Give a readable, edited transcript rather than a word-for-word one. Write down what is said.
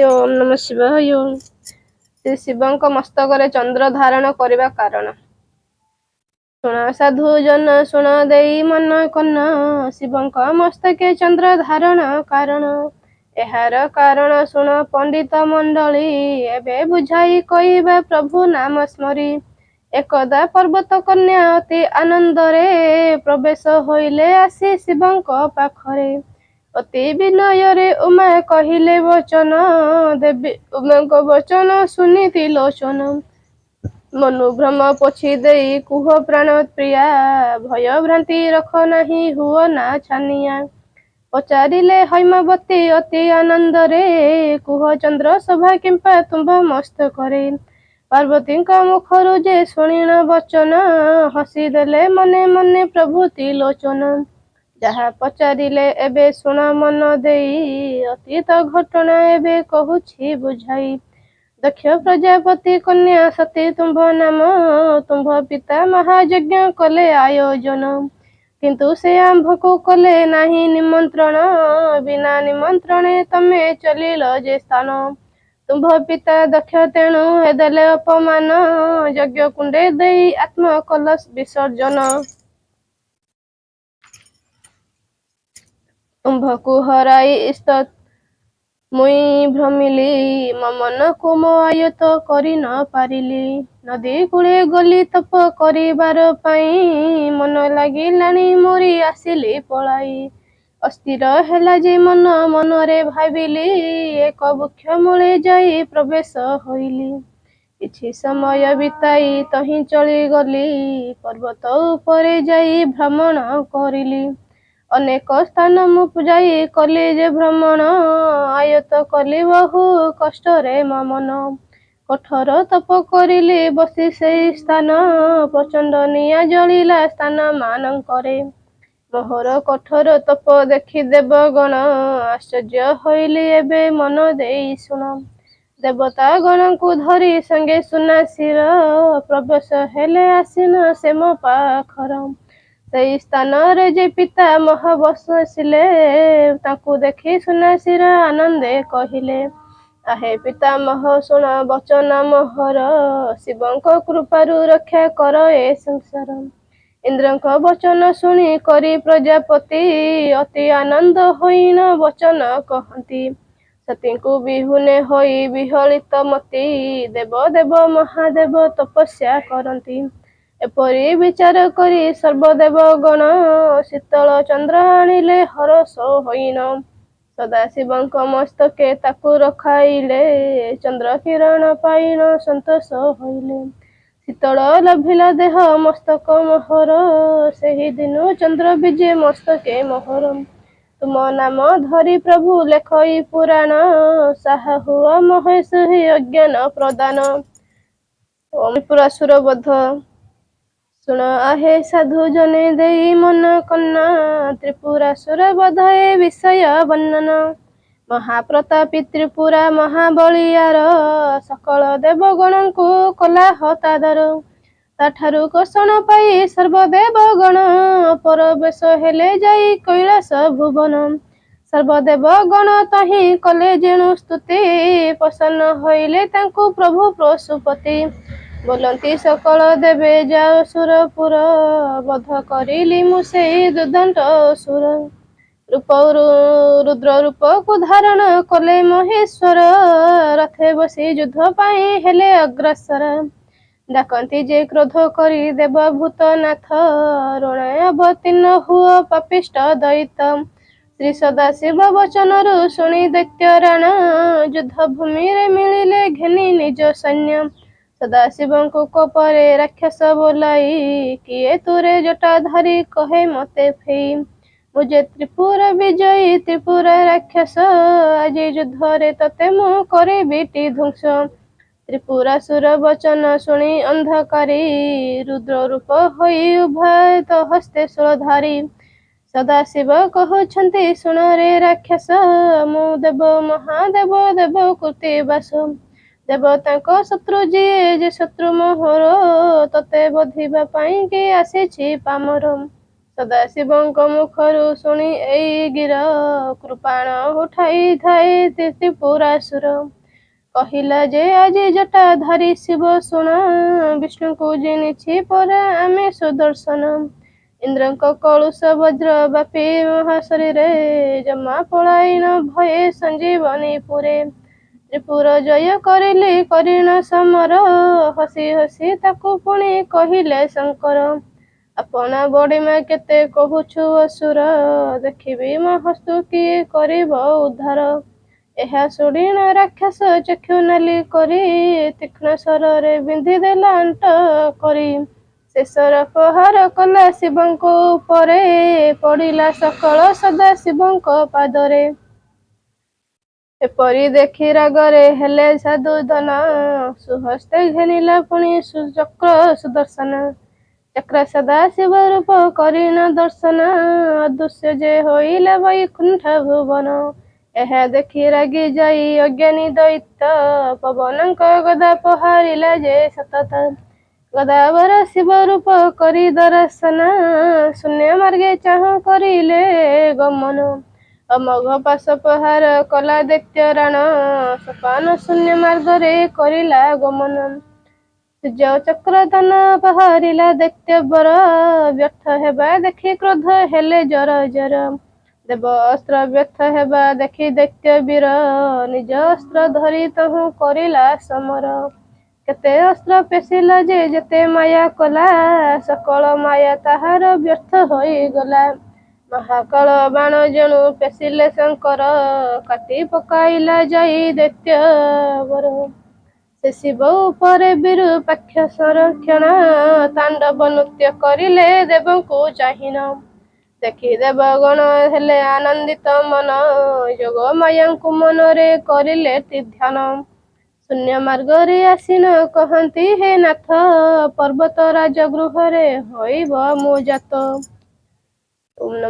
ओम नमः शिवाय। श्री शिवଙ୍କ ମସ୍ତକରେ ଚନ୍ଦ୍ର ଧାରଣ କରିବା କାରଣ। ଶୁଣ ସାଧୁ ଜନ ଶୁଣ ଦେଇ ମନ କନ, ଶିବଙ୍କ ମସ୍ତକେ ଚନ୍ଦ୍ର ଧାରଣ କାରଣ। ଏହାର କାରଣ ଶୁଣ ପଣ୍ଡିତ ମଣ୍ଡଳୀ, ଏବେ ବୁଝାଇ କହିବା ପ୍ରଭୁ ନାମ ସ୍ମରି। ଏକଦା ପର୍ବତ କନ୍ୟା ଅତି ଆନନ୍ଦରେ, ପ୍ରବେଶ ହୋଇଲେ ଆସି ଶିବଙ୍କ ପାଖରେ। ଅତି ବିନୟରେ ଉମା କହିଲେ ବଚନ, ଦେବୀ ଉମାଙ୍କ ବଚନ ଶୁଣି ତ୍ରିଲୋଚନ। ମନୋଭ୍ରମ ପୋଛି ଦେଇ କୁହ ପ୍ରାଣ ପ୍ରିୟା, ଭୟ ଭ୍ରାନ୍ତି ରଖ ନାହିଁ ହୁଅ ନା ଛାନିଆ। ପଚାରିଲେ ହୈମବତୀ ଅତି ଆନନ୍ଦରେ, କୁହ ଚନ୍ଦ୍ର ଶୋଭା କିମ୍ପା ତୁମ୍ଭ ମସ୍ତକରେ। ପାର୍ବତୀଙ୍କ ମୁଖରୁ ଯେ ଶୁଣିଣ ବଚନ, ହସିଦେଲେ ମନେ ମନେ ପ୍ରଭୁ ତ୍ରିଲୋଚନ। ଯାହା ପଚାରିଲେ ଏବେ ଶୁଣ ମନ ଦେଇ, ଅତୀତ ଘଟଣା ଏବେ କହୁଛି ବୁଝାଇ। ଦକ୍ଷ ପ୍ରଜାପତି କନ୍ୟା ସତୀ ତୁମ୍ଭ ନାମ, ତୁମ୍ଭ ପିତା ମହାଯଜ୍ଞ କଲେ ଆୟୋଜନ। କିନ୍ତୁ ସେ ଆମ୍ଭକୁ କଲେ ନାହିଁ ନିମନ୍ତ୍ରଣ, ବିନା ନିମନ୍ତ୍ରଣେ ତମେ ଚଲିଲ ଯେ ସ୍ଥାନ। ତୁମ୍ଭ ପିତା ଦକ୍ଷ ତେଣୁ ଦେଲେ ଅପମାନ, ଯଜ୍ଞ କୁଣ୍ଡେ ଦେଇ ଆତ୍ମ କଲ ବିସର୍ଜନ। ତୁମ୍ଭକୁ ହରାଇ ଇସ୍ତତ୍ ମୁଇଁ ଭ୍ରମିଲି, ମୋ ମନକୁ ମୋ ଆୟତ୍ତ କରି ନ ପାରିଲି। ନଦୀ କୂଳେ ଗଲି ତପ କରିବାର ପାଇଁ, ମନ ଲାଗିଲାଣି ମୋରି ଆସିଲି ପଳାଇ। ଅସ୍ଥିର ହେଲା ଯେ ମନ ମନରେ ଭାବିଲି, ଏକ ବୃକ୍ଷ ମୂଳେ ଯାଇ ପ୍ରବେଶ ହୋଇଲି। କିଛି ସମୟ ବିତାଇ ତହିଁ ଚଳିଗଲି, ପର୍ବତ ଉପରେ ଯାଇ ଭ୍ରମଣ କରିଲି। ଅନେକ ସ୍ଥାନ ମୁଁ ଯାଇ କଲି ଯେ ଭ୍ରମଣ, ଆୟତ୍ତ କଲି ବହୁ କଷ୍ଟରେ ମୋ ମନ। କଠୋର ତପ କରିଲି ବସି ସେଇ ସ୍ଥାନ, ପ୍ରଚଣ୍ଡ ନିଆଁ ଜଳିଲା ସ୍ଥାନ ମାନଙ୍କରେ। ମୋହର କଠୋର ତପ ଦେଖି ଦେବଗଣ, ଆଶ୍ଚର୍ଯ୍ୟ ହୋଇଲି ଏବେ ମନ ଦେଇ ଶୁଣ। ଦେବତା ଗଣଙ୍କୁ ଧରି ସଙ୍ଗେ ସୁନାସିର, ପ୍ରବେଶ ହେଲେ ଆସିନ ସେ ମୋ ପାଖର। ସେଇ ସ୍ଥାନରେ ଯେ ପିତା ମହ ବସିଲେ, ତାଙ୍କୁ ଦେଖି ସୁନାସିର ଆନନ୍ଦେ କହିଲେ, ଆହେ ପିତାମହ ଶୁଣ ବଚନ ମୋହର, ଶିବଙ୍କ କୃପାରୁ ରକ୍ଷା କର ଏ ସଂସାର। ଇନ୍ଦ୍ରଙ୍କ ବଚନ ଶୁଣି କରି ପ୍ରଜାପତି, ଅତି ଆନନ୍ଦ ହୋଇଣ ବଚନ କହନ୍ତି। ସତୀଙ୍କୁ ବିହୁନେ ହୋଇ ବିହଳିତ ମତି, ଦେବ ଦେବ ମହାଦେବ ତପସ୍ୟା କରନ୍ତି। ଏପରି ବିଚାର କରି ସର୍ବଦେବଗଣ, ଶୀତଳ ଚନ୍ଦ୍ର ଆଣିଲେ ହରଷ ହୋଇଣ। ସଦାଶିବଙ୍କ ମସ୍ତକେ ତାକୁ ରଖାଇଲେ, ଚନ୍ଦ୍ର କିରଣ ପାଇଣ ସନ୍ତୋଷ ହୋଇଲେ। ଶୀତଳ ଲଭିଲା ଦେହ ମସ୍ତକ ମୋହର, ସେହି ଦିନୁ ଚନ୍ଦ୍ର ବିଜେ ମସ୍ତକେ ମୋହର। ତୁମ ନାମ ଧରି ପ୍ରଭୁ ଲେଖଇ ପୁରାଣ, ସାହା ହୁଅ ମହେଶ ହି ଅଜ୍ଞାନ ପ୍ରଦାନ। ଓମ୍ ତ୍ରିପୁରାସୁର ବଧ। ଶୁଣ ଆହେ ସାଧୁ ଜନେ ଦେଇ ମନ କନ, ତ୍ରିପୁରାସୁର ବଧ ଏ ବିଷୟ ବର୍ଣ୍ଣନ। ମହାପ୍ରତାପୀ ତ୍ରିପୁରା ମହାବଳିୟାର, ସକଳ ଦେବଗଣଙ୍କୁ କଲା ହତାଦର। ତାଠାରୁ କଷଣ ପାଇ ସର୍ବଦେବଗଣ, ପରବେଶ ହେଲେ ଯାଇ କୈଳାସ ଭୁବନ। ସର୍ବଦେବଗଣ ତହିଁ କଲେ ଯେଣୁ ସ୍ତୁତି, ପ୍ରସନ୍ନ ହୋଇଲେ ତାଙ୍କୁ ପ୍ରଭୁ ପଶୁପତି। ବୋଲନ୍ତି ସକଳ ଦେବେ ଯାଅ ସୁରପୁର, ବଧ କରିଲି ମୁଁ ସେଇ ଦୁର୍ଦ୍ଦାନ୍ତ ଅସୁର। ରୁଦ୍ର ରୂପକୁ ଧାରଣ କଲେ ମହେଶ୍ୱର, ରଥେ ବସି ଯୁଦ୍ଧ ପାଇଁ ହେଲେ ଅଗ୍ରସର। ଡାକନ୍ତି ଯେ କ୍ରୋଧ କରି ଦେବଭୂତ ନାଥ, ଋଣେ ଅବତୀର୍ଣ୍ଣ ହୁଅ ପାପିଷ୍ଠ ଦୈତ। ଶ୍ରୀ ସଦାଶିବ ବଚନରୁ ଶୁଣି ଦୈତ୍ୟରାଣ, ଯୁଦ୍ଧ ଭୂମିରେ ମିଳିଲେ ଘେନି ନିଜ ସୈନ୍ୟ। ସଦାଶିବଙ୍କୁ କୋପରେ ରାକ୍ଷସ ବୋଲାଇ, କିଏ ତୁରେ ଜଟାଧାରୀ କହେ ମତେ ଫେଇ। ମୁଁ ଯେ ତ୍ରିପୁର ବିଜୟୀ ତ୍ରିପୁରା ରାକ୍ଷସ, ଆଜି ଯୁଦ୍ଧରେ ତତେ ମୁଁ କରିବିଟି ଧ୍ୱଂସ। ତ୍ରିପୁରାସୁର ବଚନ ଶୁଣି ଅନ୍ଧକାରୀ, ରୁଦ୍ର ରୂପ ହୋଇ ଉଭୟ ହସ୍ତେ ଶୂଳଧାରୀ। ସଦାଶିବ କହୁଛନ୍ତି ଶୁଣ ରେ ରାକ୍ଷସ, ମୁଁ ଦେବ ମହାଦେବ ଦେବ କୃତିବାସ। ଦେବତାଙ୍କ ଶତ୍ରୁ ଯିଏ ଯେ ଶତ୍ରୁ ମୋହର, ତତେ ବଧିବା ପାଇଁ କି ଆସିଛି ପାମର। ସଦାଶିବଙ୍କ ମୁଖରୁ ଶୁଣି ଏଇ ଗିର କୃପାଣ ଉଠାଇଥାଏ ତ୍ରିପୁରାସୁର। କହିଲା ଯେ ଆଜି ଜଟାଧାରୀ ଶିବ ଶୁଣ, ବିଷ୍ଣୁଙ୍କୁ ଜିଣିଛି ପରା ଆମେ ସୁଦର୍ଶନ। ଇନ୍ଦ୍ରଙ୍କ କଳୁଷ ବଜ୍ର ବାପି ମହାଶରୀରେ, ଜମା ପଳାଇନ ଭୟେ ସଞ୍ଜୀବନୀ ପୁରେ। ତ୍ରିପୁର ଜୟ କରିଲି କରିଣ ସମର, ହସି ହସି ତାକୁ ପୁଣି କହିଲେ ଶଙ୍କର। ଆପଣା ବଡ଼ିମା କେତେ କହୁଛୁ ଅସୁର, ଦେଖିବି ମହସ୍ତୁ କିଏ କରିବ ଉଦ୍ଧାର। ଏହା ଶୁଣିଣ ରାକ୍ଷସ ଚକ୍ଷୁ ନାଲି କରି, ତୀକ୍ଷ୍ଣ ସ୍ୱରରେ ବିନ୍ଧି ଦେଲା ଅଣ୍ଟ କରି। ଶେଷର ପ୍ରହାର କଲା ଶିବଙ୍କ ଉପରେ, ପଡ଼ିଲା ସକଳ ସଦା ଶିବଙ୍କ ପାଦରେ। ଏପରି ଦେଖି ରାଗରେ ହେଲେ ସାଧୁଦନ, ସୁହସ୍ତେ ଘେନିଲା ପୁଣି ଚକ୍ର ସୁଦର୍ଶନ। ଚକ୍ର ସଦା ଶିବ ରୂପ କରିନ ଦର୍ଶନ, ଅଦୃଶ୍ୟ ଯେ ହୋଇଲା ବୈକୁଣ୍ଠ ଭୁବନ। ଏହା ଦେଖି ରାଗି ଯାଇ ଅଜ୍ଞାନୀ ଦୈତ୍ୟ, ପବନଙ୍କ ଗଦା ପ୍ରହାରିଲା ଯେ ସତତ। ଗଦାବର ଶିବ ରୂପ କରି ଦର୍ଶନ, ଶୂନ୍ୟ ମାର୍ଗେ ଚାହୁଁ କରିଲେ ଗମନ। ଅମୋଘ ପାଶ ପ୍ରହାର କଲା ଦୈତ୍ୟ ରାଣ, ସୋପାନ ଶୂନ୍ୟ ମାର୍ଗରେ କରିଲା ଗମନ। ସୂର୍ଯ୍ୟ ଚକ୍ରଧନ ପ୍ରହାରିଲା ଦୈତ୍ୟ ବର, ବ୍ୟର୍ଥ ହେବା ଦେଖି କ୍ରୋଧ ହେଲେ ଜର ଜର। ଦେବ ଅସ୍ତ୍ର ବ୍ୟର୍ଥ ହେବା ଦେଖି ଦୈତ୍ୟ ବୀର, ନିଜ ଅସ୍ତ୍ର ଧରି ତହୁଁ କରିଲା ସମର। କେତେ ଅସ୍ତ୍ର ପେଶିଲା ଯେ ଯେତେ ମାୟା କଲା, ସକଳ ମାୟା ତାହାର ବ୍ୟର୍ଥ ହୋଇଗଲା। ମହାକାଳ ବାଣ ଯେଣୁ ପେଶିଲେ ଶଙ୍କର, କାଟି ପକାଇଲା ଯାଇ ଦୈତ୍ୟ ବର। ସେ ଶିବ ଉପରେ ବିରୂପାକ୍ଷ ସଂରକ୍ଷଣ, ତାଣ୍ଡବ ନୃତ୍ୟ କରିଲେ ଦେବଙ୍କୁ ଚାହିଁନ। ଦେଖି ଦେବଗଣ ହେଲେ ଆନନ୍ଦିତ ମନ, ଯୋଗ ମାୟାଙ୍କୁ ମନରେ କରିଲେ ଧ୍ୟାନ। ଶୂନ୍ୟ ମାର୍ଗରେ ଆସିନ କହନ୍ତି ହେ ନାଥ, ପର୍ବତ ରାଜଗୃହରେ ହୋଇବ ମୋ ଜାତ।